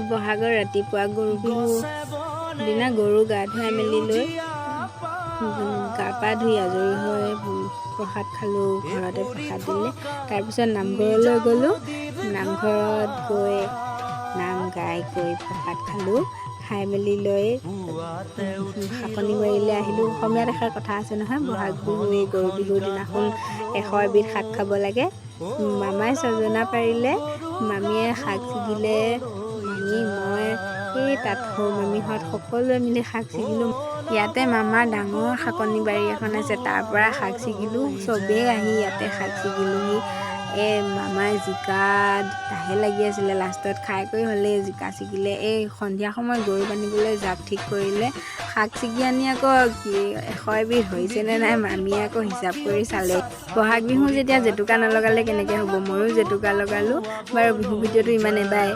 বহাগৰ ৰাতিপুৱা গৰু বিহু দিনা গৰু গা ধুৱাই মেলি লৈ গা পা ধুই আজৰি হৈ প্ৰসাদ খালোঁ। ঘৰতে প্ৰসাদ দিলে। তাৰপিছত নামঘৰলৈ গ'লোঁ। নামঘৰত গৈ নাম গাই গৈ প্ৰসাদ খালোঁ। খাই মেলি লৈ শাকনি বাৰীলৈ আহিলোঁ। অসমীয়াত এষাৰ কথা আছে নহয়, বহাগ বিহু এই গৰু বিহুৰ দিনাখন 100 এবিধ শাক খাব লাগে। মামাই ছজনা পাৰিলে, মামীয়ে শাক ছিগিলে, মামী মই এই তাত সৰু মামীহঁত সকলোৱে মিলি শাক ছিগিলোঁ। ইয়াতে মামাৰ ডাঙৰ শাকনি বাৰী এখন আছে, তাৰ পৰা শাক ছিগিলোঁ। চবেই আহি ইয়াতে শাক ছিগিলোঁহি। মামাই জিকা দাহে লাগি আছিলে। লাষ্টত খাই কৰি হ'লে জিকা ছিগিলে। এই সন্ধিয়া সময়ত গৰু বান্ধিবলৈ জাপ ঠিক কৰিলে। শাক ছিগি আনি আকৌ 100 এবিধ হৈছেনে নাই মামীয়ে আকৌ হিচাপ কৰি চালে। বহাগ বিহু যেতিয়া জেতুকা নলগালে কেনেকৈ হ'ব, ময়ো জেতুকা লগালোঁ। বাৰু বিহু ভিডিঅ'টো ইমানেই, বাই।